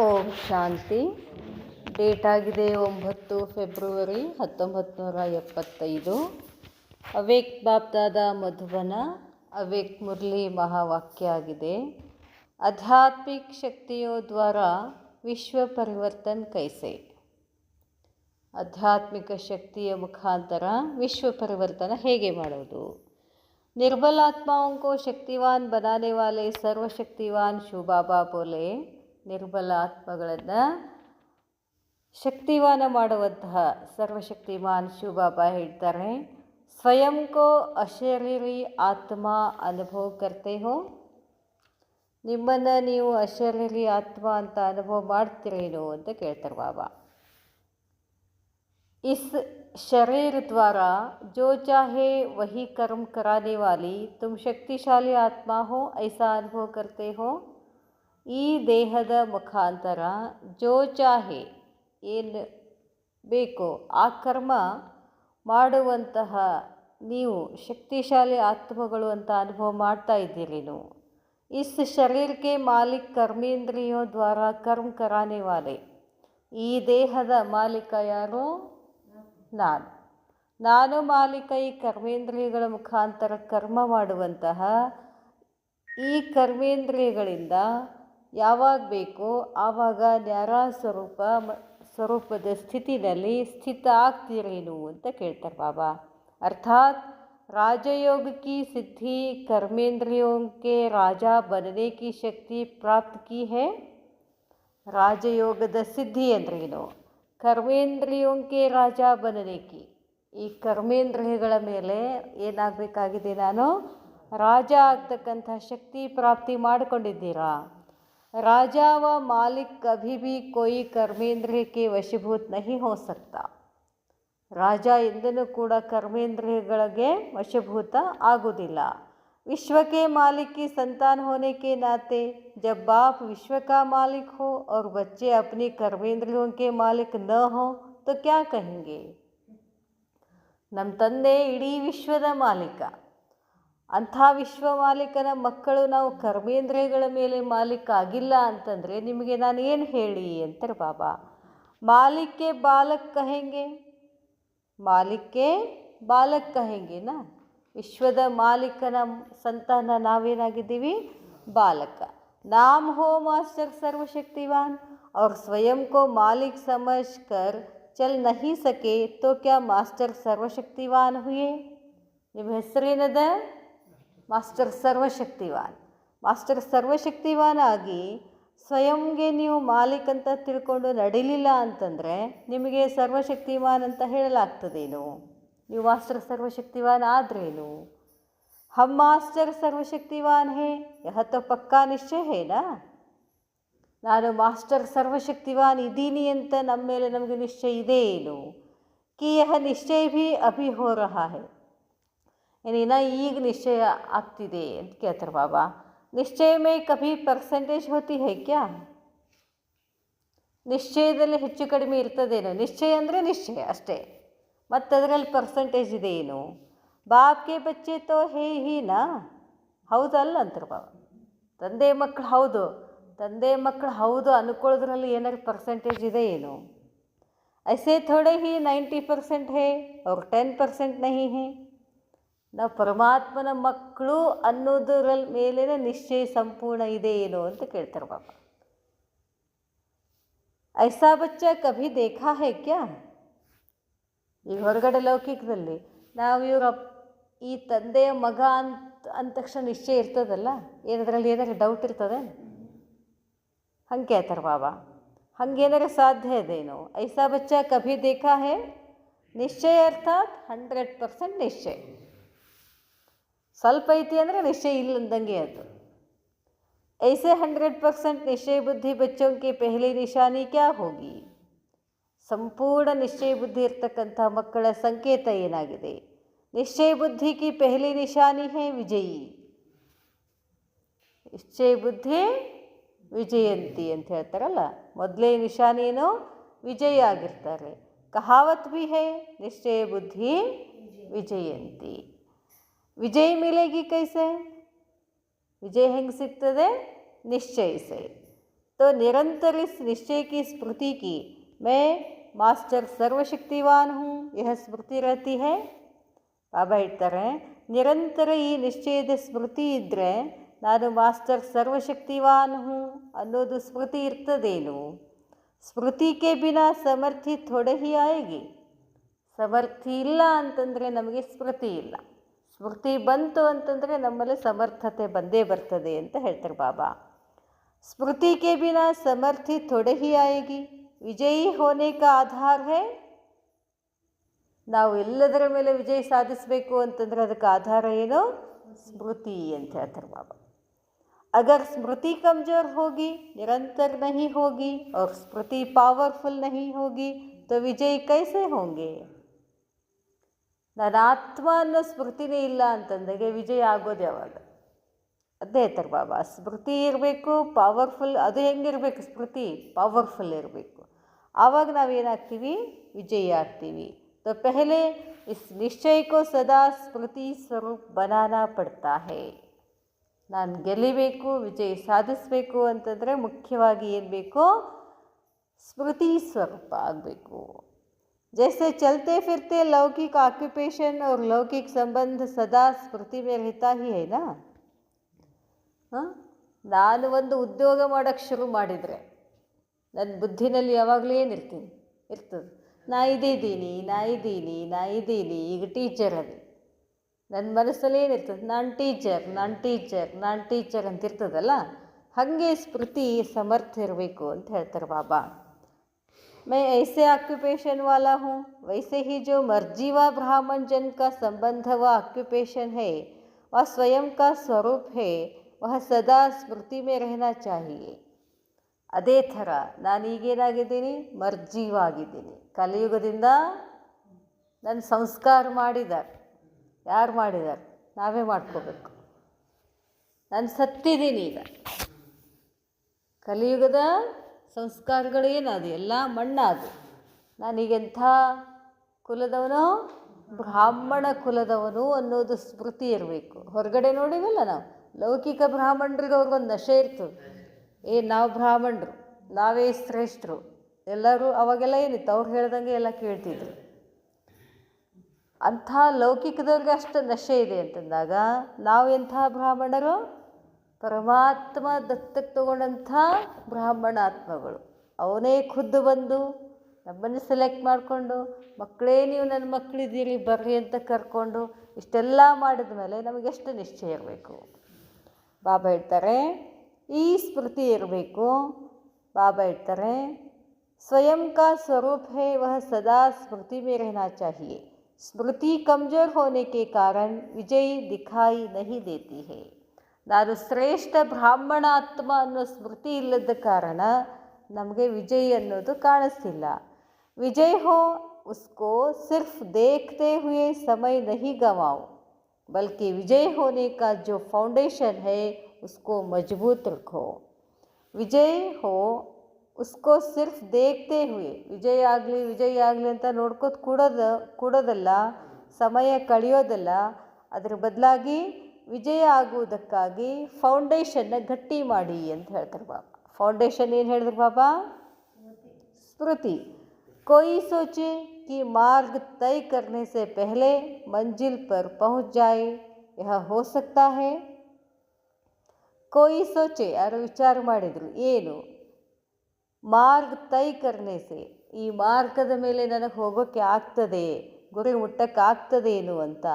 ಓಂ ಶಾಂತಿ. Date ಆಗಿದೆ 9 February 1975. ಅವೇಕ್ ಬಾಪ್ದಾದ ಮಧುಬನ ಅವೇಕ್ ಮುರಳಿ ಮಹಾವಾಕ್ಯ ಆಗಿದೆ. आध्यात्मिक शक्तियों द्वारा विश्व परिवर्तन कैसे. ಆಧ್ಯಾತ್ಮಿಕ ಶಕ್ತಿಯ ಮುಖಾಂತರ ವಿಶ್ವ ಪರಿವರ್ತನ ಹೇಗೆ ಮಾಡೋದು. निर्बल आत्माओं को शक्तिवान बनाने वाले सर्वशक्तिवान शिव बाबा बोले. ನಿರ್ಬಲ ಆತ್ಮಗಳನ್ನು ಶಕ್ತಿವಾನ ಮಾಡುವಂತಹ ಸರ್ವಶಕ್ತಿಮಾನ್ ಶಿವ ಬಾಬಾ ಹೇಳ್ತಾರೆ, ಸ್ವಯಂ ಕೋ ಅಶರೀರಿ ಆತ್ಮ ಅನುಭವ ಕರ್ತೆ ಹೋ. ನಿಮ್ಮನ್ನು ನೀವು ಅಶರೀರಿ ಆತ್ಮ ಅಂತ ಅನುಭವ ಮಾಡ್ತೀರೇನೋ ಅಂತ ಕೇಳ್ತಾರೆ ಬಾಬಾ. इस शरीर द्वारा जो चाहे वही कर्म कराने वाली तुम शक्तिशाली आत्मा हो ऐसा अनुभव करते हो. ಈ ದೇಹದ ಮುಖಾಂತರ ಜೋ ಚಾಹೆ ಏನು ಬೇಕೋ ಆ ಕರ್ಮ ಮಾಡುವಂತಹ ನೀವು ಶಕ್ತಿಶಾಲಿ ಆತ್ಮಗಳು ಅಂತ ಅನುಭವ ಮಾಡ್ತಾ ಇದ್ದೀರೇನು. ಇಸ್ ಶರೀರಕ್ಕೆ ಮಾಲಿಕ್ ಕರ್ಮೇಂದ್ರಿಯೋ ದ್ವಾರ ಕರ್ಮ ಕರಾನೆ ವಾಲೆ. ಈ ದೇಹದ ಮಾಲೀಕ ಯಾರು? ನಾನು ಮಾಲೀಕ. ಈ ಕರ್ಮೇಂದ್ರಿಯಗಳ ಮುಖಾಂತರ ಕರ್ಮ ಮಾಡುವಂತಹ ಈ ಕರ್ಮೇಂದ್ರಿಯಗಳಿಂದ ಯಾವಾಗ ಬೇಕೋ ಆವಾಗ ನ್ಯಾರ ಸ್ವರೂಪದ ಸ್ಥಿತಿನಲ್ಲಿ ಸ್ಥಿತ ಆಗ್ತೀರೇನು ಅಂತ ಕೇಳ್ತಾರೆ ಬಾಬಾ. ಅರ್ಥಾತ್ राजयोग की सिद्धि कर्मेंद्रियों के राजा बनने की शक्ति प्राप्त की है. ರಾಜಯೋಗದ ಸಿದ್ಧಿ ಅಂದ್ರೇನು? ಕರ್ಮೇಂದ್ರಿಯೋಂಕೆ ರಾಜ ಬನನೇಕಿ. ಈ ಕರ್ಮೇಂದ್ರಿಯಗಳ ಮೇಲೆ ಏನಾಗಬೇಕಾಗಿದೆ? ನಾನು ರಾಜ ಆಗ್ತಕ್ಕಂಥ ಶಕ್ತಿ ಪ್ರಾಪ್ತಿ ಮಾಡಿಕೊಂಡಿದ್ದೀರಾ. राजा व मालिक कभी भी कोई कर्मेंद्रिय के वशीभूत नहीं हो सकता. ರಾಜ ಎಂದೂ ಕೂಡ ಕರ್ಮೇಂದ್ರಿಯಗಳಿಗೆ ವಶಭೂತ ಆಗುವುದಿಲ್ಲ. विश्व के मालिक की संतान होने के नाते जब बाप विश्व का मालिक हो और बच्चे अपनी कर्मेंद्रियों के मालिक न हो तो क्या कहेंगे. ನಮ್ಮ ತಂದೆ ಇಡೀ ವಿಶ್ವದ ಮಾಲೀಕ. ಅಂಥ ವಿಶ್ವ ಮಾಲೀಕನ ಮಕ್ಕಳು ನಾವು ಕರ್ಮೇಂದ್ರಿಯಗಳ ಮೇಲೆ ಮಾಲೀಕ ಆಗಿಲ್ಲ ಅಂತಂದರೆ ನಿಮಗೆ ನಾನು ಏನು ಹೇಳಿ ಅಂತಾರೆ ಬಾಬಾ. ಮಾಲಿಕ್ಕೆ ಬಾಲಕ್ ಕಹೆಂಗೆ. ಮಾಲಿಕ್ಕೆ ಬಾಲಕ್ ಕಹೆಂಗೆನಾ. ವಿಶ್ವದ ಮಾಲೀಕನ ಸಂತಾನ ನಾವೇನಾಗಿದ್ದೀವಿ? ಬಾಲಕ. नाम हो मास्टर सर्वशक्तिवान और स्वयं को मालिक समझकर चल नहीं सके तो क्या मास्टर सर्वशक्तिवान हुए. ನಿಮ್ಮ ಹೆಸರೇನದ? ಮಾಸ್ಟರ್ ಸರ್ವಶಕ್ತಿವಾನ್. ಮಾಸ್ಟರ್ ಸರ್ವಶಕ್ತಿವಾನ್ ಆಗಿ ಸ್ವಯಂಗೆ ನೀವು ಮಾಲೀಕ್ ಅಂತ ತಿಳ್ಕೊಂಡು ನಡೀಲಿಲ್ಲ ಅಂತಂದರೆ ನಿಮಗೆ ಸರ್ವಶಕ್ತಿವಾನ್ ಅಂತ ಹೇಳಲಾಗ್ತದೇನು? ನೀವು ಮಾಸ್ಟರ್ ಸರ್ವಶಕ್ತಿವಾನ್ ಆದ್ರೇನು? हम मास्टर सर्वशक्तिवान है यह तो पक्का निश्चय है ना. ನಾನು ಮಾಸ್ಟರ್ ಸರ್ವಶಕ್ತಿವಾನ್ ಇದ್ದೀನಿ ಅಂತ ನಮ್ಮ ಮೇಲೆ ನಮಗೆ ನಿಶ್ಚಯ ಇದೆ ಏನು? कि यह निश्चय भी अभी हो रहा है. ಏನೇನ ಈಗ ನಿಶ್ಚಯ ಆಗ್ತಿದೆ ಅಂತ ಕೇಳ್ತಾರೆ ಬಾಬಾ. ನಿಶ್ಚಯ ಮೇ ಕಭಿ ಪರ್ಸೆಂಟೇಜ್ ಹೋತಿ ಹೈ ಕ್ಯಾ. ನಿಶ್ಚಯದಲ್ಲಿ ಹೆಚ್ಚು ಕಡಿಮೆ ಇರ್ತದೇನು? ನಿಶ್ಚಯ ಅಂದರೆ ನಿಶ್ಚಯ ಅಷ್ಟೇ, ಮತ್ತು ಅದರಲ್ಲಿ ಪರ್ಸೆಂಟೇಜ್ ಇದೆ ಏನು? ಬಾಪ್ಗೆ ಬಚ್ಚೆ ತೋ ಹೇ ಹೀನಾ. ಹೌದಲ್ಲ ಅಂತಾರೆ ಬಾಬಾ. ತಂದೆ ಮಕ್ಕಳು ಹೌದು, ತಂದೆ ಮಕ್ಕಳು ಹೌದು ಅಂದ್ಕೊಳ್ಳೋದ್ರಲ್ಲಿ ಏನಾದ್ರು ಪರ್ಸೆಂಟೇಜ್ ಇದೆ ಏನು? ಐಸೆ ಥೋಡೆ ಹಿ 90% ಹೇ ಅವ್ರ 10% ನಹಿ ಹೇ. ನಾವು ಪರಮಾತ್ಮನ ಮಕ್ಕಳು ಅನ್ನೋದರ ಮೇಲಿನ ನಿಶ್ಚಯ ಸಂಪೂರ್ಣ ಇದೆ ಏನು ಅಂತ ಕೇಳ್ತಾರೆ ಬಾಬಾ. ಐಸಾ ಬಚ್ಚ ಕಭಿ ದೇಖಾ ಹೈ ಕ್ಯಾ. ಈ ಹೊರಗಡೆ ಲೌಕಿಕದಲ್ಲಿ ನಾವು ಈ ತಂದೆಯ ಮಗ ಅಂದ ತಕ್ಷಣ ನಿಶ್ಚಯ ಇರ್ತದಲ್ಲ, ಏನದ್ರಲ್ಲಿ ಏನಾದ್ರು ಡೌಟ್ ಇರ್ತದೆ? ಹಂಗೆ ಕೇಳ್ತಾರೆ ಬಾಬಾ. ಹಂಗೇನಾದ್ರು ಸಾಧ್ಯ ಇದೇನು? ಐಸಾ ಬಚ್ಚ ಕಭಿ ದೇಖಾ ಹೇ. ನಿಶ್ಚಯ ಅರ್ಥಾತ್ 100% ನಿಶ್ಚಯ. ಸ್ವಲ್ಪ ಐತಿ ಅಂದರೆ ನಿಶ್ಚಯ ಇಲ್ಲ ಅಂದಂಗೆ ಅದು. ऐसे 100% निश्चय बुद्धि बच्चों की पहली निशानी क्या होगी. ಸಂಪೂರ್ಣ ನಿಶ್ಚಯ ಬುದ್ಧಿ ಇರ್ತಕ್ಕಂಥ ಮಕ್ಕಳ ಸಂಕೇತ ಏನಾಗಿದೆ? ನಿಶ್ಚಯ ಬುದ್ಧಿ ಕಿ ಪೆಹಲಿ ನಿಶಾನಿ ಹೇ ವಿಜಯಿ. ನಿಶ್ಚಯ ಬುದ್ಧಿ ವಿಜಯಂತಿ ಅಂತ ಹೇಳ್ತಾರಲ್ಲ, ಮೊದಲೇ ನಿಶಾನಿ ಏನೋ ವಿಜಯ ಆಗಿರ್ತಾರೆ. ಕಹಾವತ್ ಭಿ ಹೇ ನಿಶ್ಚಯ ಬುದ್ಧಿ ವಿಜಯಂತಿ. ವಿಜಯ ಮಿಲೇಗಿ ಕೈಸೆ. ವಿಜಯ ಹೆಂಗೆ ಸಿಗ್ತದೆ? ನಿಶ್ಚಯಿಸಿ. तो निरंतर इस निश्चय की स्मृति की मैं ಮಾಸ್ಟರ್ ಸರ್ವಶಕ್ತಿವಾನ್ ಹೂँ यह ಸ್ಮೃತಿ रहती है. ಬಾಬಾ ಹೇಳ್ತಾರೆ, ನಿರಂತರ ಈ ನಿಶ್ಚಯದ ಸ್ಮೃತಿ ಇದ್ದರೆ ನಾನು ಮಾಸ್ಟರ್ ಸರ್ವಶಕ್ತಿವಾನ್ ಹೂँ ಅನ್ನೋದು ಸ್ಮೃತಿ ಇರ್ತದೇನು. ಸ್ಮೃತಿಗೆ ಬಿನಾ ಸಮರ್ಥಿ ಥೋಡೆ ಹಿ ಆएगी. ಸಮರ್ಥಿ ಇಲ್ಲ ಅಂತಂದರೆ ನಮಗೆ ಸ್ಮೃತಿ ಇಲ್ಲ. ಸ್ಮೃತಿ ಬಂತು ಅಂತಂದರೆ ನಮ್ಮಲ್ಲಿ ಸಮರ್ಥತೆ ಬಂದೇ ಬರ್ತದೆ ಅಂತ ಹೇಳ್ತಾರೆ ಬಾಬಾ. ಸ್ಮೃತಿ के बिना समर्थी थोड़े ही आएगी. ವಿಜಯಿ ಹೋನೆ ಕಾ ಆಧಾರ ಹೈ. ನಾವು ಎಲ್ಲದರ ಮೇಲೆ ವಿಜಯ ಸಾಧಿಸಬೇಕು ಅಂತಂದರೆ ಅದಕ್ಕೆ ಆಧಾರ ಏನು? ಸ್ಮೃತಿ ಅಂತ ಹೇಳ್ತಾರೆ ಬಾಬಾ. ಅಗರ್ ಸ್ಮೃತಿ ಕಮಜೋರ್ ಹೋಗಿ, ನಿರಂತರ नहीं होगी और स्मृति पावरफुल नहीं होगी तो ವಿಜಯ್ ಕೈಸೆ ಹೋಂಗೆ. ನನ್ನ ಆತ್ಮ ಅನ್ನೋ ಸ್ಮೃತಿನೇ ಇಲ್ಲ ಅಂತಂದಾಗೆ ವಿಜಯ ಆಗೋದು ಯಾವಾಗ? ಅದೇ ಹೇಳ್ತಾರೆ ಬಾಬಾ, ಸ್ಮೃತಿ ಇರಬೇಕು, ಪವರ್ಫುಲ್. ಅದು ಹೆಂಗಿರಬೇಕು? ಸ್ಮೃತಿ ಪವರ್ಫುಲ್ ಇರಬೇಕು. ಆವಾಗ ನಾವೇನಾಗ್ತೀವಿ? ವಿಜಯಿ ಆಗ್ತೀವಿ. तो पहले इस निश्चय को सदा स्मृति स्वरूप बनाना पड़ता है. ನಾನು ಗೆಲ್ಲಬೇಕು, ವಿಜಯ ಸಾಧಿಸಬೇಕು ಅಂತಂದರೆ ಮುಖ್ಯವಾಗಿ ಏನು ಬೇಕು? ಸ್ಮೃತಿ ಸ್ವರೂಪ ಆಗಬೇಕು. जैसे चलते फिरते लौकिक ऑक्यूपेशन और लौकिक संबंध सदा स्मृति में रहता ही है ना. ನಾನು ಒಂದು ಉದ್ಯೋಗ ಮಾಡೋಕ್ಕೆ ಶುರು ಮಾಡಿದರೆ ನನ್ನ ಬುದ್ಧಿನಲ್ಲಿ ಯಾವಾಗಲೂ ಏನಿರ್ತೀನಿ? ಇರ್ತದೆ, ನಾ ಇದ್ದೀನಿ. ಈಗ ಟೀಚರ್ ಅದು ನನ್ನ ಮನಸ್ಸಲ್ಲಿ ಏನಿರ್ತದೆ? ನಾನು ಟೀಚರ್ ಅಂತ ಇರ್ತದಲ್ಲ. ಹಾಗೆ ಸ್ಮೃತಿ ಸಮರ್ಥ ಇರಬೇಕು ಅಂತ ಹೇಳ್ತಾರೆ ಬಾಬಾ. मैं ऐसे ऑक्यूपेशन वाला हूँ, वैसे ही जो मर्जी व ब्राह्मण जन का संबंध व ऑक्यूपेशन है वह स्वयं का स्वरूप है, वह सदा स्मृति में रहना चाहिए. ಅದೇ ಥರ ನಾನೀಗೇನಾಗಿದ್ದೀನಿ? ಮರ್ಜೀವಾಗಿದ್ದೀನಿ. ಕಲಿಯುಗದಿಂದ ನನ್ನ ಸಂಸ್ಕಾರ ಮಾಡಿದ್ದಾರೆ. ಯಾರು ಮಾಡಿದ್ದಾರೆ? ನಾವೇ ಮಾಡ್ಕೋಬೇಕು. ನಾನು ಸತ್ತಿದ್ದೀನಿ. ಈಗ ಕಲಿಯುಗದ ಸಂಸ್ಕಾರಗಳು ಏನದು? ಎಲ್ಲ ಮಣ್ಣಾದು. ನಾನೀಗೆಂಥ ಕುಲದವನು? ಬ್ರಾಹ್ಮಣ ಕುಲದವನು ಅನ್ನೋದು ಸ್ಮೃತಿ ಇರಬೇಕು. ಹೊರಗಡೆ ನೋಡಿವಲ್ಲ ನಾವು, ಲೌಕಿಕ ಬ್ರಾಹ್ಮಣರಿಗೆ ಅವ್ರಿಗೊಂದು ನಶೆ ಇರ್ತದೆ. ನಾವು ಬ್ರಾಹ್ಮಣರು, ನಾವೇ ಶ್ರೇಷ್ಠರು. ಎಲ್ಲರೂ ಅವಾಗೆಲ್ಲ ಏನಿತ್ತು? ಅವ್ರು ಹೇಳ್ದಂಗೆ ಎಲ್ಲ ಕೇಳ್ತಿದ್ರು. ಅಂಥ ಲೌಕಿಕದವ್ರಿಗೆ ಅಷ್ಟು ನಶೆ ಇದೆ ಅಂತಂದಾಗ ನಾವು ಎಂಥ ಬ್ರಾಹ್ಮಣರು? ಪರಮಾತ್ಮ ದತ್ತಕ್ಕೆ ತಗೊಂಡಂಥ ಬ್ರಾಹ್ಮಣಾತ್ಮಗಳು. ಅವನೇ ಖುದ್ದು ಬಂದು ನಮ್ಮನ್ನು ಸೆಲೆಕ್ಟ್ ಮಾಡಿಕೊಂಡು, ಮಕ್ಕಳೇ ನೀವು ನನ್ನ ಮಕ್ಕಳಿದ್ದೀರಿ ಬರ್ರಿ ಅಂತ ಕರ್ಕೊಂಡು ಇಷ್ಟೆಲ್ಲ ಮಾಡಿದ ಮೇಲೆ ನಮಗೆಷ್ಟು ನಿಶ್ಚಯ ಇರಬೇಕು? ಬಾಬಾ ಹೇಳ್ತಾರೆ, ಈ ಸ್ಮೃತಿ ಇರಬೇಕು. ಬಾಬಾ ಹೇಳ್ತಾರೆ, ಸ್ವಯಂ ಕಾ ಸ್ವರೂಪ್ ಹೈ ವಹ ಸದಾ ಸ್ಮೃತಿ ಮೇ रहना चाहिए. ಸ್ಮೃತಿ ಕಮಜೋರ್ ಹೋನೆ ಕೆ ಕಾರಣ ವಿಜಯ್ ದಿಖಾಯಿ ನಹಿ ದೇತಿ ಹೈ. ನಾನು ಶ್ರೇಷ್ಠ ಬ್ರಾಹ್ಮಣ ಆತ್ಮ ಅನ್ನೋ ಸ್ಮೃತಿ ಇಲ್ಲದ ಕಾರಣ ನಮಗೆ ವಿಜಯ್ ಅನ್ನೋದು ಕಾಣಿಸ್ತಿಲ್ಲ. ವಿಜಯ್ ಹೋ ಉಸ್ಕೋ ಸಿರ್ಫ್ ದೇಖ್ತೆ ಹುಯೇ ಸಮಯ ನಹಿ ಗವಾओ, ಬಲ್ಕಿ ವಿಜಯ್ ಹೋನೆ ಕಾ ಜೋ ಫೌಂಡೇಶನ್ ಹೈ उसको मजबूत रखो. विजय हो उसको सिर्फ देखते हुए, ವಿಜಯ ಆಗಲಿ ಅಂತ ನೋಡ್ಕೋತ ಕೂಡೋದಲ್ಲ, ಸಮಯ ಕಳೆಯೋದಲ್ಲ. ಅದರ ಬದಲಾಗಿ ವಿಜಯ ಆಗುವುದಕ್ಕಾಗಿ ಫೌಂಡೇಶನ್ನ ಗಟ್ಟಿ ಮಾಡಿ ಅಂತ ಹೇಳ್ತಾರೆ ಬಾಬಾ. ಫೌಂಡೇಶನ್ ಏನು ಹೇಳಿದ್ರು ಬಾಬಾ? ಸ್ಮೃತಿ. कोई सोचे कि मार्ग तय करने से पहले मंजिल पर पहुंच जाए, यह हो सकता है. कोई सोचे, ಯಾರು ವಿಚಾರ ಮಾಡಿದರು, ಏನು? ಮಾರ್ಗ ತೈ ಕರ್ನೆಸೆ, ಈ ಮಾರ್ಗದ ಮೇಲೆ ನನಗೆ ಹೋಗೋಕ್ಕೆ ಆಗ್ತದೆ, ಗುರಿ ಮುಟ್ಟಕ್ಕೆ ಆಗ್ತದೇನು ಅಂತ.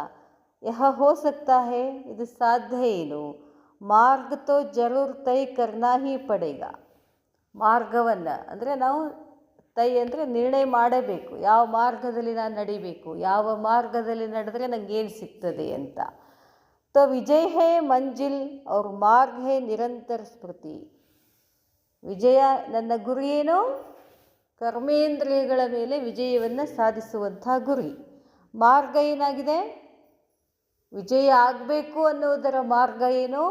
ಯಹ ಹೋ ಸಕ್ತಾ ಹೇ, ಇದು ಸಾಧ್ಯ ಏನು? ಮಾರ್ಗ ತೋ ಜರೂರ್ ತೈ ಕರ್ನಾ ಹಿ ಪಡೇಗ. ಮಾರ್ಗವನ್ನು ಅಂದರೆ ನಾವು ತೈ ಅಂದರೆ ನಿರ್ಣಯ ಮಾಡಬೇಕು. ಯಾವ ಮಾರ್ಗದಲ್ಲಿ ನಾನು ನಡಿಬೇಕು, ಯಾವ ಮಾರ್ಗದಲ್ಲಿ ನಡೆದ್ರೆ ನನಗೇನು ಸಿಗ್ತದೆ ಅಂತ. तो विजय है मंजिल और मार्ग है निरंतर स्मृति. ವಿಜಯ ನನ್ನ ಗುರಿ ಏನು? ಕರ್ಮೇಂದ್ರಿಯಗಳ ಮೇಲೆ ವಿಜಯವನ್ನು ಸಾಧಿಸುವಂಥ ಗುರಿ. ಮಾರ್ಗ ಏನಾಗಿದೆ? ವಿಜಯ ಆಗಬೇಕು ಅನ್ನೋದರ ಮಾರ್ಗ ಏನು?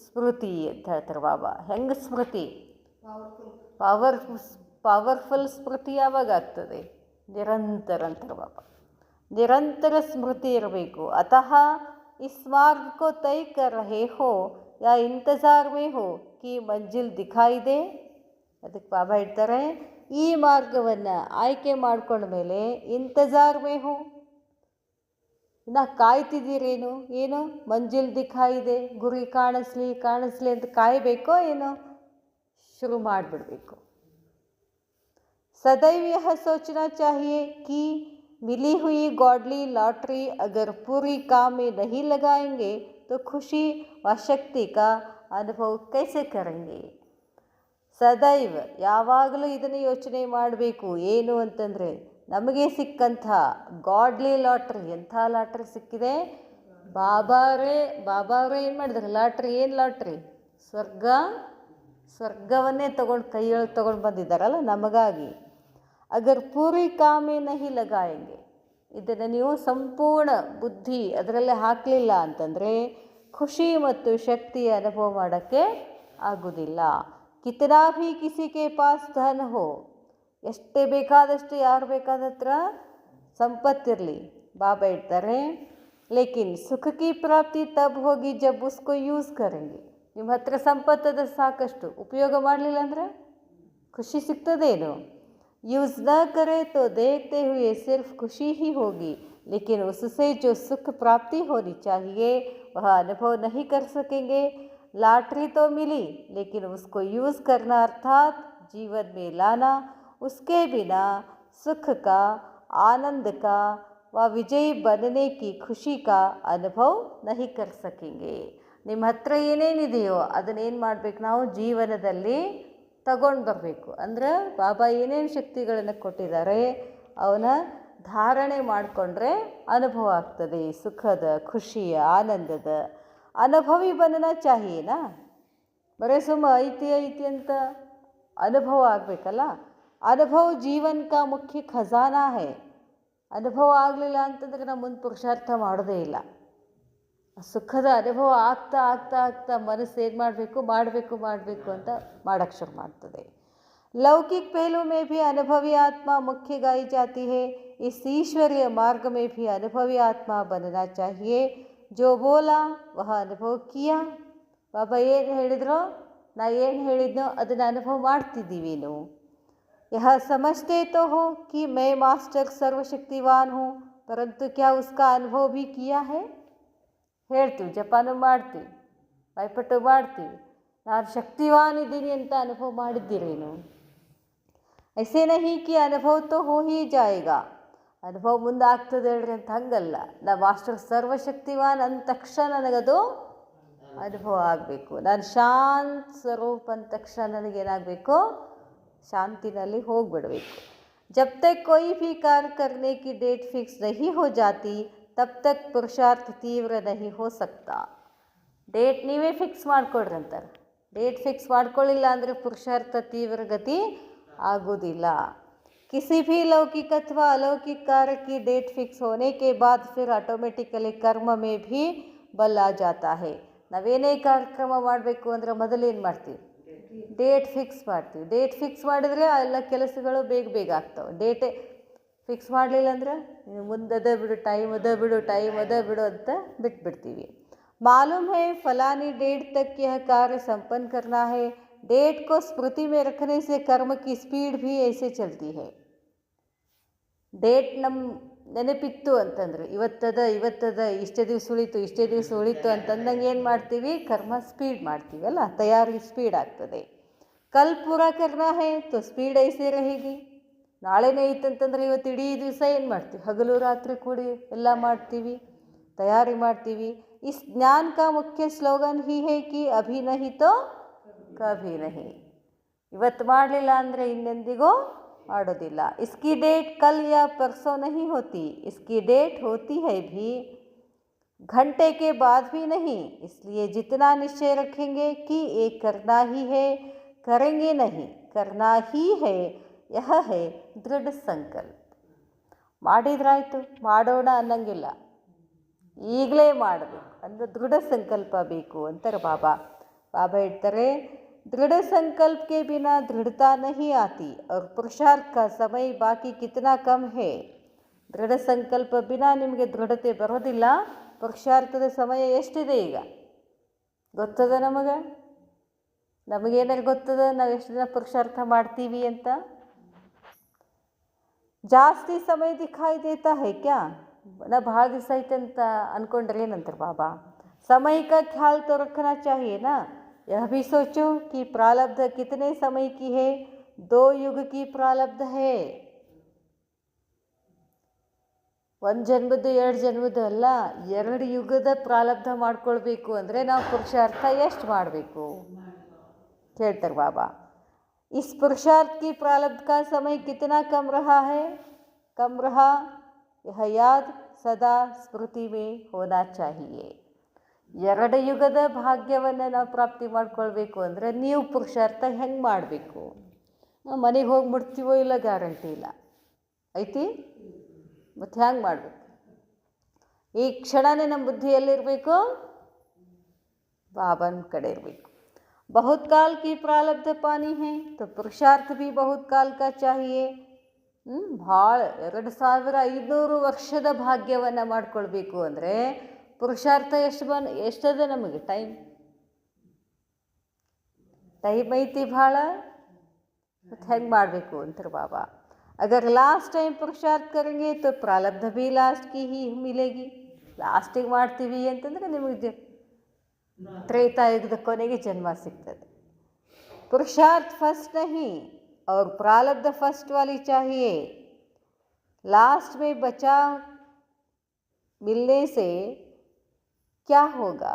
ಸ್ಮೃತಿ ಅಂತ ಹೇಳ್ತಾರೆ ಬಾಬಾ. ಹೆಂಗೆ ಸ್ಮೃತಿ? ಪವರ್ಫುಲ್ ಸ್ಮೃತಿ ಯಾವಾಗ ಆಗ್ತದೆ? ನಿರಂತರ ಅಂತಾರೆ ಬಾಬಾ. ನಿರಂತರ ಸ್ಮೃತಿ ಇರಬೇಕು. ಅತಃ इस मार्ग को तय कर रहे हो या इंतज़ार में हो ಕಿ ಮಂಜಿಲ್ ದಿಖಾಯಿ ದೇ. ಅದಕ್ಕೆ ಬಾಬಾ ಹೇಳ್ತಾರೆ, ಈ ಮಾರ್ಗವನ್ನು ಆಯ್ಕೆ ಮಾಡ್ಕೊಂಡ ಮೇಲೆ ಇಂತಜಾರ್ ಮೇ ಹೋ, ಇನ್ನು ಕಾಯ್ತಿದ್ದೀರೇನು? ಏನು ಮಂಜಿಲ್ ದಿಖಾಯಿ ದೇ, ಗುರಿ ಕಾಣಿಸ್ಲಿ ಅಂತ ಕಾಯಬೇಕೋ ಏನೋ? ಶುರು ಮಾಡಿಬಿಡಬೇಕು. सदैव यह सोचना चाहिए कि मिली हुई गॉडली लॉटरी अगर पूरी काम में नहीं लगाएंगे तो खुशी व शक्ति का अनुभव कैसे करेंगे. ಸದೈವ ಯಾವಾಗಲೂ ಇದನ್ನು ಯೋಚನೆ ಮಾಡಬೇಕು. ಏನು ಅಂತಂದರೆ, ನಮಗೆ ಸಿಕ್ಕಂಥ ಗಾಡ್ಲಿ ಲಾಟ್ರಿ, ಎಂಥ ಲಾಟ್ರಿ ಸಿಕ್ಕಿದೆ? ಬಾಬಾರೇ ಏನು ಮಾಡಿದ್ದಾರೆ? ಏನು ಲಾಟ್ರಿ? ಸ್ವರ್ಗವನ್ನೇ ಕೈಯೊಳಗೆ ತೊಗೊಂಡು ಬಂದಿದ್ದಾರಲ್ಲ ನಮಗಾಗಿ. ಅಗರ್ ಪೂರಿ ಕಾಮೇ ನಹಿ ಲಗಾಯಂಗೆ, ಇದನ್ನು ನೀವು ಸಂಪೂರ್ಣ ಬುದ್ಧಿ ಅದರಲ್ಲೇ ಹಾಕಲಿಲ್ಲ ಅಂತಂದರೆ ಖುಷಿ ಮತ್ತು ಶಕ್ತಿಯ ಅನುಭವ ಮಾಡೋಕ್ಕೆ ಆಗೋದಿಲ್ಲ. ಕಿತನಾ ಭೀ ಕಿಸಿ ಕೆ ಪಾಸ್ ಧನ್ ಹೋ, ಎಷ್ಟೇ ಬೇಕಾದಷ್ಟು ಯಾರು ಬೇಕಾದತ್ರ ಸಂಪತ್ತಿರಲಿ, ಬಾಬಾ ಇಡ್ತಾರೆ, ಲೇಕಿನ್ ಸುಖ ಕಿ ಪ್ರಾಪ್ತಿ ತಬ್ ಹೋಗಿ ಜಬ್ ಉಸ್ಕೋ ಯೂಸ್ ಕರೆಂಗೆ. ನಿಮ್ಮ ಹತ್ರ ಸಂಪತ್ತದ ಸಾಕಷ್ಟು, ಉಪಯೋಗ ಮಾಡಲಿಲ್ಲ ಅಂದರೆ ಖುಷಿ ಸಿಗ್ತದೇನು? यूज़ न करे तो देखते हुए सिर्फ खुशी ही होगी, लेकिन उससे जो सुख प्राप्ति होनी चाहिए वह अनुभव नहीं कर सकेंगे. लॉटरी तो मिली, लेकिन उसको यूज़ करना अर्थात जीवन में लाना, उसके बिना सुख का, आनंद का व विजयी बनने की खुशी का अनुभव नहीं कर सकेंगे. ನಿಮ್ಮ ಹತ್ರ ಏನೇನಿದೆಯೋ ಅದನ್ನೇನು ಮಾಡಬೇಕು? ನಾವು ಜೀವನದಲ್ಲಿ ತಗೊಂಡು ಬರಬೇಕು. ಅಂದರೆ ಬಾಬಾ ಏನೇನು ಶಕ್ತಿಗಳನ್ನು ಕೊಟ್ಟಿದ್ದಾರೆ ಅವನ್ನ ಧಾರಣೆ ಮಾಡಿಕೊಂಡ್ರೆ ಅನುಭವ ಆಗ್ತದೆ. ಸುಖದ, ಖುಷಿಯ, ಆನಂದದ ಅನುಭವಿ ಬನ್ನನ ಚಾಹಿಯೇನಾ? ಬರೀ ಐತಿ ಅಂತ ಅನುಭವ ಆಗಬೇಕಲ್ಲ. ಅನುಭವ ಜೀವನ ಕಾ ಮುಖ್ಯ ಖಜಾನಾ ಹೈ. ಅನುಭವ ಆಗಲಿಲ್ಲ ಅಂತಂದರೆ ನಾವು ಮುಂದೆ ಪುರುಷಾರ್ಥ ಮಾಡೋದೇ ಇಲ್ಲ. ಸುಖದ ಅನುಭವ ಆಗ್ತಾ ಆಗ್ತಾ ಆಗ್ತಾ ಮನಸ್ಸು ಏನು ಮಾಡಬೇಕು ಅಂತ ಮಾಡೋಕ್ಕೆ ಶುರು ಮಾಡ್ತದೆ. लौकिक पहलू में भी अनुभवी आत्मा मुख्य गाई जाती है. इस ईश्वरीय मार्ग में भी अनुभवी आत्मा बनना चाहिए. जो बोला वह अनुभव किया. ಬಾಬಾ ಏನು ಹೇಳಿದ್ರೋ, ನಾ ಏನು ಹೇಳಿದ್ನೋ ಅದನ್ನು ಅನುಭವ ಮಾಡ್ತಿದ್ದೀವಿ ನಾವು. यह समझते तो हो कि मैं मास्टर सर्वशक्तिवान हूँ, परंतु क्या उसका अनुभव भी किया है? ಹೇಳ್ತೀವಿ, ಜಪಾನು ಮಾಡ್ತೀವಿ, ಬಾಯ್ಪಟ್ಟು ಮಾಡ್ತೀವಿ, ನಾನು ಶಕ್ತಿವಾನ್ ಇದ್ದೀನಿ ಅಂತ ಅನುಭವ ಮಾಡಿದ್ದೀರೇನು? ಐಸೇ ನಹಿ ಕಿ ಅನುಭವ ತೋ ಹೋ ಹಿ ಜಾಯೇಗಾ. ಅನುಭವ ಮುಂದೆ ಆಗ್ತದೆ ಹೇಳ್ರಿ ಅಂತ ಹಂಗಲ್ಲ. ನಾ ಮಾಸ್ಟರ್ ಸರ್ವಶಕ್ತಿವಾನ್ ಅಂದ ತಕ್ಷಣ ನನಗದು ಅನುಭವ ಆಗಬೇಕು. ನಾನು ಶಾಂತ ಸ್ವರೂಪ ಅಂದ ತಕ್ಷಣ ನನಗೇನಾಗಬೇಕು? ಶಾಂತಿನಲ್ಲಿ ಹೋಗಿಬಿಡಬೇಕು. जब तक कोई भी कार्य करने की डेट फिक्स नहीं हो जाती तब तक पुरुषार्थ तीव्र नहीं हो सकता. ಡೇಟ್ ನೀವೇ ಫಿಕ್ಸ್ ಮಾಡ್ಕೊಳ್ರಿ ಅಂತಾರೆ. ಡೇಟ್ ಫಿಕ್ಸ್ ಮಾಡ್ಕೊಳ್ಳಿಲ್ಲ ಅಂದರೆ ಪುರುಷಾರ್ಥ ತೀವ್ರಗತಿ ಆಗೋದಿಲ್ಲ. किसी भी लौकिक अथवा अलौकिक कार्य की डेट फिक्स होने के बाद फिर ऑटोमेटिकली कर्म में भी बल आ जाता है. ನಾವೇನೇ ಕಾರ್ಯಕ್ರಮ ಮಾಡಬೇಕು ಅಂದರೆ ಮೊದಲೇನು ಮಾಡ್ತೀವಿ? ಡೇಟ್ ಫಿಕ್ಸ್ ಮಾಡ್ತೀವಿ. ಡೇಟ್ ಫಿಕ್ಸ್ ಮಾಡಿದರೆ ಎಲ್ಲ ಕೆಲಸಗಳು ಬೇಗ ಆಗ್ತವೆ. ಡೇಟೇ ಫಿಕ್ಸ್ ಮಾಡಲಿಲ್ಲ ಅಂದ್ರೆ ಮುಂದದ ಬಿಡು, ಟೈಮ್ ಅದ ಬಿಡು ಅಂತ ಬಿಟ್ಬಿಡ್ತೀವಿ. मालूम है फलानी डेट तक यह कार्य संपन्न करना है. डेट को स्मृति में रखने से कर्म की स्पीड भी ऐसे चलती है. ಡೇಟ್ ನಮ್ಮ ನೆನಪಿತ್ತು ಅಂತಂದ್ರೆ ಇವತ್ತದ ಇಷ್ಟೇ ದಿವಸ ಉಳಿತು ಅಂತಂದಂಗೆ ಏನು ಮಾಡ್ತೀವಿ? ಕರ್ಮ ಸ್ಪೀಡ್ ಮಾಡ್ತೀವಿ ಅಲ್ಲ, ತಯಾರಿ ಸ್ಪೀಡ್ ಆಗ್ತದೆ. ಕಲ್ ಪೂರಾ ಕರ್ನಾ ಹೈ ತೋ ಸ್ಪೀಡ್ ಐಸೇ ರಹೇಗಿ. ನಾಳೆನೇ ಇತ್ತಂತಂದ್ರೆ ಇವತ್ತು ಇಡೀ ದಿವಸ ಏನು ಮಾಡ್ತೀವಿ? ಹಗಲು ರಾತ್ರಿ ಕೂಡಿ ಎಲ್ಲ ಮಾಡ್ತೀವಿ, ತಯಾರಿ ಮಾಡ್ತೀವಿ. इस ज्ञान का मुख्य स्लोगन ही है कि अभी नहीं तो कभी नहीं. ಇವತ್ತು ಮಾಡಲಿಲ್ಲ ಅಂದರೆ ಇನ್ನೆಂದಿಗೂ ಮಾಡೋದಿಲ್ಲ. इसकी डेट कल या परसों नहीं होती. इसकी डेट होती है भी घंटे के बाद भी नहीं. इसलिए जितना निश्चय रखेंगे कि ये करना ही है, करेंगे नहीं, करना ही है, यह है दृढ़ संकल्प. ಮಾಡಿದ್ರಾಯ್ತು, ಮಾಡೋಣ ಅನ್ನಂಗಿಲ್ಲ, ಈಗಲೇ ಮಾಡಬೇಕು ಅಂದರೆ ದೃಢ ಸಂಕಲ್ಪ ಬೇಕು ಅಂತಾರೆ ಬಾಬಾ. ಬಾಬಾ ಹೇಳ್ತಾರೆ, दृढ़ संकल्प के बिना दृढ़ता नहीं आती और पुरुषार्थ का समय बाकी कितना कम है. ದೃಢ ಸಂಕಲ್ಪ ಬಿನಾ ನಿಮಗೆ ದೃಢತೆ ಬರೋದಿಲ್ಲ. ಪುರುಷಾರ್ಥದ ಸಮಯ ಎಷ್ಟಿದೆ ಈಗ ಗೊತ್ತದ ನಮಗೆ? ನಮಗೇನಾರು ಗೊತ್ತದ ನಾವು ಎಷ್ಟು ದಿನ ಪುರುಷಾರ್ಥ ಮಾಡ್ತೀವಿ ಅಂತ? ಜಾಸ್ತಿ ಸಮಯ ದಿಖಾಯಿ ದೇತಾ ಹೈ ಕ್ಯಾ? ನಾ ಭಾಳ ದಿವಸ ಐತೆ ಅಂತ ಅಂದ್ಕೊಂಡ್ರೆ ಏನಂತಾರೆ ಬಾಬಾ? समय का ख्याल तो रखना चाहिए ना। यह भी सोचो कि प्रारब्ध कितने समय की है? 2 युग की प्रारब्ध है। 1 ಜನ್ಮದ್ದು 2 ಜನ್ಮದ್ದು ಅಲ್ಲ, 2 ಯುಗದ ಪ್ರಾರಬ್ಧ ಮಾಡ್ಕೊಳ್ಬೇಕು ಅಂದರೆ ನಾವು ಪುರುಷಾರ್ಥ ಎಷ್ಟು ಮಾಡಬೇಕು ಕೇಳ್ತಾರೆ ಬಾಬಾ. इस पुरुषार्थ की प्रारब्ध का समय कितना कम रहा है? कम रहा, यह याद सदा स्मृति में होना चाहिए. 2 ಯುಗದ ಭಾಗ್ಯವನ್ನು ನಾವು ಪ್ರಾಪ್ತಿ ಮಾಡ್ಕೊಳ್ಬೇಕು ಅಂದರೆ ನೀವು ಪುರುಷಾರ್ಥ ಹೆಂಗೆ ಮಾಡಬೇಕು? ನಾವು ಮನೆಗೆ ಹೋಗಿ ಮುಟ್ತೀವೋ ಇಲ್ಲ ಗ್ಯಾರಂಟಿ ಇಲ್ಲ ಐತಿ. ಮತ್ತು ಹೆಂಗೆ ಮಾಡಬೇಕು? ಈ ಕ್ಷಣನೇ ನಮ್ಮ ಬುದ್ಧಿಯಲ್ಲಿರಬೇಕು, ಬಾಬನ ಕಡೆ ಇರಬೇಕು. बहुत काल की प्रारब्ध पानी है तो पुरुषार्थ भी बहुत काल का चाहिए. ಭಾಳ 2500 ವರ್ಷದ ಭಾಗ್ಯವನ್ನು ಮಾಡ್ಕೊಳ್ಬೇಕು ಅಂದರೆ ಪುರುಷಾರ್ಥ ಎಷ್ಟದ ನಮಗೆ? ಟೈಮ್ ಐತಿ ಭಾಳ. ಮತ್ತು ಹೆಂಗೆ ಮಾಡಬೇಕು ಅಂತಾರೆ ಬಾಬಾ. ಅಗರ್ ಲಾಸ್ಟ್ ಟೈಮ್ ಪುರುಷಾರ್ಥ ಕರೆಂಗೆ ತೋ ಪ್ರಾರಬ್ಧ ಭೀ ಲಾಸ್ಟ್ ಕಿ ಹಿ ಮಿಲೇಗಿ. ಲಾಸ್ಟಿಗೆ ಮಾಡ್ತೀವಿ ಅಂತಂದರೆ ನಿಮಗೆ त्रेतायुगದ ಕೊನೆಗೆ ಜನ್ಮ ಸಿಗ್ತದೆ. पुरुषार्थ फर्स्ट नहीं और प्रारब्ध फर्स्ट वाली चाहिए. लास्ट में बचा मिलने से क्या होगा?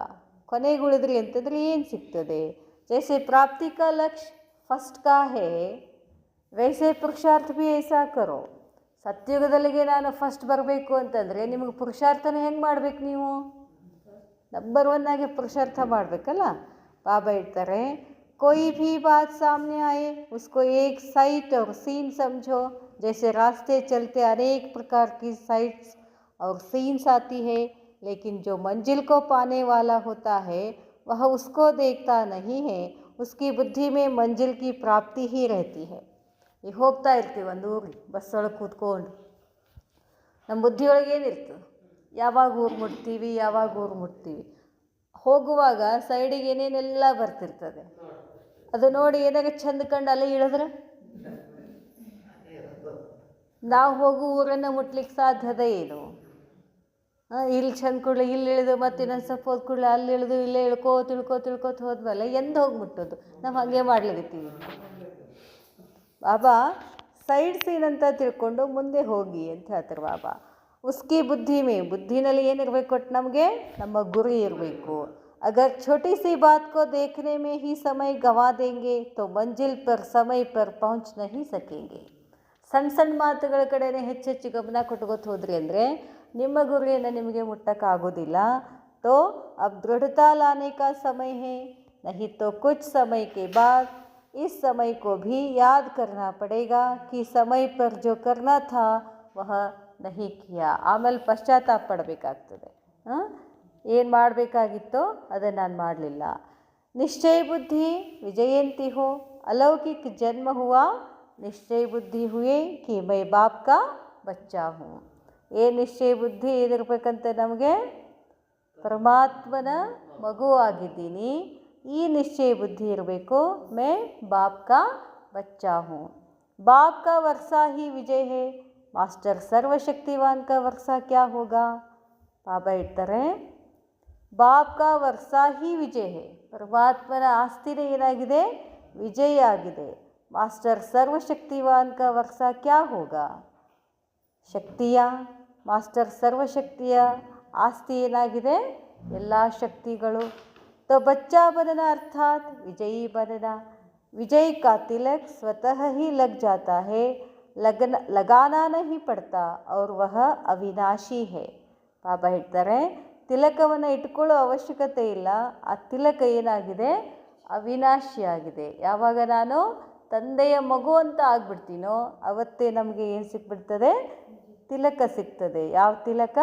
ಕೊನೆಗೆ ಉಳಿದ್ರಿ ಅಂತಂದರೆ ಏನು ಸಿಗ್ತದೆ? जैसे प्राप्ति का लक्ष्य फर्स्ट का है वैसे पुरुषार्थ भी ऐसा करो. ಸತ್ಯುಗದಲ್ಲಿಗೆ ನಾನು ಫಸ್ಟ್ ಬರಬೇಕು ಅಂತಂದರೆ ನಿಮಗೆ ಪುರುಷಾರ್ಥನ ಹೆಂಗೆ ಮಾಡಬೇಕು? ನೀವು नंबर 1 आगे पुरुषार्थ ಮಾಡಬೇಕಲ್ಲ. बाबा ಹೇಳ್ತಾರೆ, कोई भी बात सामने आए उसको एक साइट और सीन समझो. जैसे रास्ते चलते अनेक प्रकार की साइट्स और सीन्स आती है, लेकिन जो मंजिल को पाने वाला होता है वह उसको देखता नहीं है. उसकी बुद्धि में मंजिल की प्राप्ति ही रहती है. ಈಗ ಹೋಗ್ತಾ ಇರ್ತೀವಿ ಒಂದು ಊರಿಗೆ, ಬಸ್ ಒಳಗೆ ಕೂತ್ಕೊಂಡು ನಮ್ಮ ಬುದ್ಧಿಯೊಳಗೆ ಏನಿರ್ತದೆ? ಯಾವಾಗ ಊರು ಮುಟ್ತೀವಿ. ಹೋಗುವಾಗ ಸೈಡಿಗೆ ಏನೇನೆಲ್ಲ ಬರ್ತಿರ್ತದೆ, ಅದು ನೋಡಿ ಏನಾಗ ಚಂದ ಕಂಡು ಅಲ್ಲೇ ಇಳಿದ್ರೆ ನಾವು ಹೋಗು ಊರನ್ನು ಮುಟ್ಲಿಕ್ಕೆ ಸಾಧ್ಯದ ಏನು? ಇಲ್ಲಿ ಚಂದ ಕೂಡಲೇ ಇಲ್ಲಿ ಇಳಿದು ಮತ್ತೆ ಇನ್ನೊಂದು ಸ್ವಲ್ಪ ಹೋದ ಕೂಡಲೇ ಅಲ್ಲಿ ಇಳಿದು ಇಲ್ಲೇ ತಿಳ್ಕೋತ ಹೋದ್ಮೇಲೆ ಎಂದು ಹೋಗಿ ಮುಟ್ಟೋದು? ನಾವು ಹಾಗೆ ಮಾಡ್ಲಿಕತ್ತೀವಿ. ಬಾಬಾ ಸೈಡ್ ಸೀನ್ ಅಂತ ತಿಳ್ಕೊಂಡು ಮುಂದೆ ಹೋಗಿ ಅಂತ ಹೇಳ್ತಾರೆ ಬಾಬಾ. उसकी ಬುದ್ಧಿನಲ್ಲಿ ಏನಿರಬೇಕು? ಒಟ್ಟು ನಮಗೆ ನಮ್ಮ ಗುರಿ ಇರಬೇಕು. अगर छोटी सी बात को देखने में ही समय गंवा देंगे तो मंजिल पर समय पर पहुंच नहीं सकेंगे. ಸಣ್ಣ ಮಾತುಗಳ ಕಡೆನೇ ಹೆಚ್ಚೆಚ್ಚು ಗಮನ ಕೊಟ್ಕೋತ ಹೋದ್ರಿ ಅಂದರೆ ನಿಮ್ಮ ಗುರಿಯನ್ನು ನಿಮಗೆ ಮುಟ್ಟಕ್ಕಾಗೋದಿಲ್ಲ. तो अब दृढ़ता लाने का समय है, नहीं तो कुछ समय के बाद इस समय को भी याद करना पड़ेगा कि समय पर जो करना था वह नहीं किया. ಆಮೇಲೆ ಪಶ್ಚಾತ್ತಾಪ ಪಡಬೇಕಾಗ್ತದೆ. ಏನು ಮಾಡಬೇಕಾಗಿತ್ತೋ ಅದನ್ನು ನಾನು ಮಾಡಲಿಲ್ಲ. निश्चय बुद्धि विजयंती हो. अलौकिक जन्म हुआ, निश्चय बुद्धि हुए कि मैं बाप का बच्चा हूँ. ಏನು ನಿಶ್ಚಯ ಬುದ್ಧಿ ಏನಿರ್ಬೇಕಂತ ನಮಗೆ? ಪರಮಾತ್ಮನ ಮಗು ಆಗಿದ್ದೀನಿ, ಈ ನಿಶ್ಚಯ ಬುದ್ಧಿ ಇರಬೇಕು. मैं बाप का बच्चा हूँ. बाप का वर्षा ही विजय है. मास्टर सर्वशक्तिवान का वर्षा क्या होगा? ಬಾಬಾ ಹೇಳ್ತಾರೆ, ಬಾಪ್ ಕಾ ವರ್ಷಾ ಹಿ ವಿಜಯ ಹೇ. ಪರಮಾತ್ಮನ ಆಸ್ತಿನೇ ಏನಾಗಿದೆ? ವಿಜಯ ಆಗಿದೆ. ಮಾಸ್ಟರ್ ಸರ್ವಶಕ್ತಿವಾನ್ ಕಾ ವರ್ಷಾ ಕ್ಯಾ ಹೋಗಾ? ಶಕ್ತಿಯ ಮಾಸ್ಟರ್ ಸರ್ವಶಕ್ತಿಯ ಆಸ್ತಿ ಏನಾಗಿದೆ? ಎಲ್ಲ ಶಕ್ತಿಗಳು. तो बच्चा बनना अर्थात विजयी बनना. विजय का तिलक स्वतः ही लग जाता है, लगाना नहीं पड़ता और वह अविनाशी है. ಬಾಬಾ ಹೇಳ್ತಾರೆ, ತಿಲಕವನ್ನು ಇಟ್ಕೊಳ್ಳೋ ಅವಶ್ಯಕತೆ ಇಲ್ಲ. ಆ ತಿಲಕ ಏನಾಗಿದೆ? ಅವಿನಾಶಿಯಾಗಿದೆ. ಯಾವಾಗ ನಾನು ತಂದೆಯ ಮಗು ಅಂತ ಆಗ್ಬಿಡ್ತೀನೋ ಅವತ್ತೇ ನಮಗೆ ಏನು ಸಿಕ್ಬಿಡ್ತದೆ? ತಿಲಕ ಸಿಗ್ತದೆ. ಯಾವ ತಿಲಕ?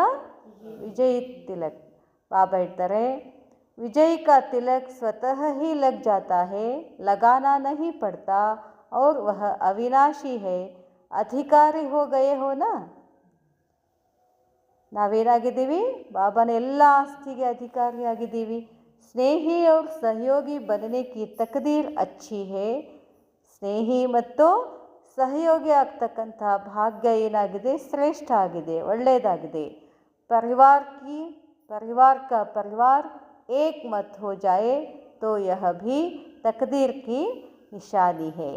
ವಿಜಯ್ ತಿಲಕ್. ಬಾಬಾ ಹೇಳ್ತಾರೆ, विजय का तिलक स्वतः ही लग जाता है, लगाना नहीं पड़ता और वह अविनाशी है. अधिकारी हो गए हो ना. ನಾವೇನಾಗಿದ್ದೀವಿ? ಬಾಬಾನ ಎಲ್ಲ ಆಸ್ತಿಗೆ ಅಧಿಕಾರಿಯಾಗಿದ್ದೀವಿ. ಸ್ನೇಹಿ और सहयोगी बनने की तकदीर अच्छी है. ಸ್ನೇಹಿ ಮತ್ತು ಸಹಯೋಗಿ ಆಗ್ತಕ್ಕಂಥ ಭಾಗ್ಯ ಏನಾಗಿದೆ, ಶ್ರೇಷ್ಠ ಆಗಿದೆ, ಒಳ್ಳೆಯದಾಗಿದೆ. परिवार का परिवार एक मत हो जाए तो यह भी तकदीर की निशानी है.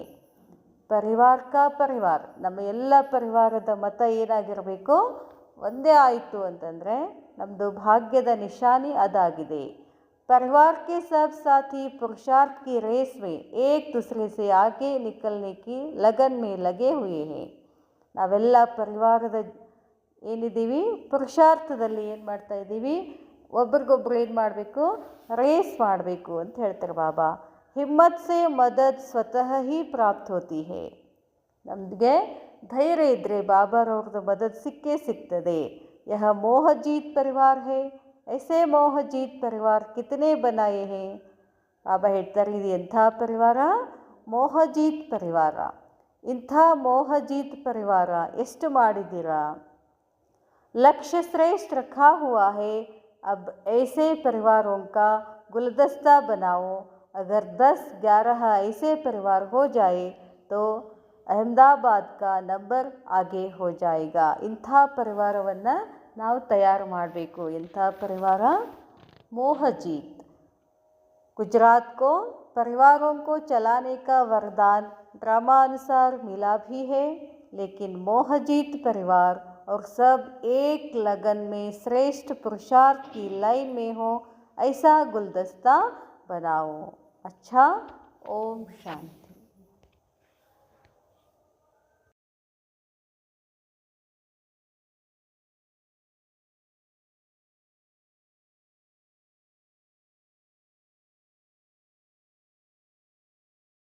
ಪರಿವಾರ ನಮ್ಮ ಎಲ್ಲ ಪರಿವಾರದ ಮತ ಏನಾಗಿರಬೇಕು, ಒಂದೇ ಆಯಿತು ಅಂತಂದರೆ ನಮ್ಮದು ಭಾಗ್ಯದ ನಿಶಾನಿ ಅದಾಗಿದೆ. परिवार के सब साथी पुरुषार्थ की रेस में एक दूसरे से आगे निकलने की लगन में लगे हुए हैं. ನಾವೆಲ್ಲ ಪರಿವಾರದ ಏನಿದ್ದೀವಿ, ಪುರುಷಾರ್ಥದಲ್ಲಿ ಏನು ಮಾಡ್ತಾ ಇದ್ದೀವಿ, ಒಬ್ರಿಗೊಬ್ರು ಏನು ಮಾಡಬೇಕು, ರೇಸ್ ಮಾಡಬೇಕು ಅಂತ ಹೇಳ್ತಾರೆ ಬಾಬಾ. ಹಿಮ್ಮತ್ ಸೆ ಮದದ್ ಸ್ವತಃ ಹಿ ಪ್ರಾಪ್ತ ಹೋತಿ ಹೇ. ನಮಗೆ ಧೈರ್ಯ ಇದ್ದರೆ ಬಾಬಾರವ್ರದ್ದು ಮದದ್ ಸಿಕ್ಕೇ ಸಿಗ್ತದೆ. ಯಹ ಮೋಹಜೀತ್ ಪರಿವಾರ ಹೇ. ऐसे मोहजीत परिवार कितने बनाए हैं. ಬಾಬಾ ಹೇಳ್ತಾರೆ, ಇದು ಎಂಥ ಪರಿವಾರ, ಮೋಹಜೀತ್ ಪರಿವಾರ. ಇಂಥ ಮೋಹಜೀತ್ ಪರಿವಾರ ಎಷ್ಟು ಮಾಡಿದ್ದೀರಾ. लक्ष्य श्रेष्ठ रखा हुआ है. अब ऐसे परिवारों का गुलदस्ता बनाओ. अगर 10-11 ऐसे परिवार हो जाए तो अहमदाबाद का नंबर आगे हो जाएगा. ಇಂಥ ಪರಿವಾರವನ್ನು ನಾವು ತಯಾರು ಮಾಡಬೇಕು. ಎಂಥ ಪರಿವಾರ, मोहजीत. गुजरात को परिवारों को चलाने का वरदान ड्रामानुसार मिला भी है, लेकिन मोहजीत परिवार और सब एक लगन में श्रेष्ठ पुरुषार्थ की लाइन में हो, ऐसा गुलदस्ता बनाओ. अच्छा, ओम शांति.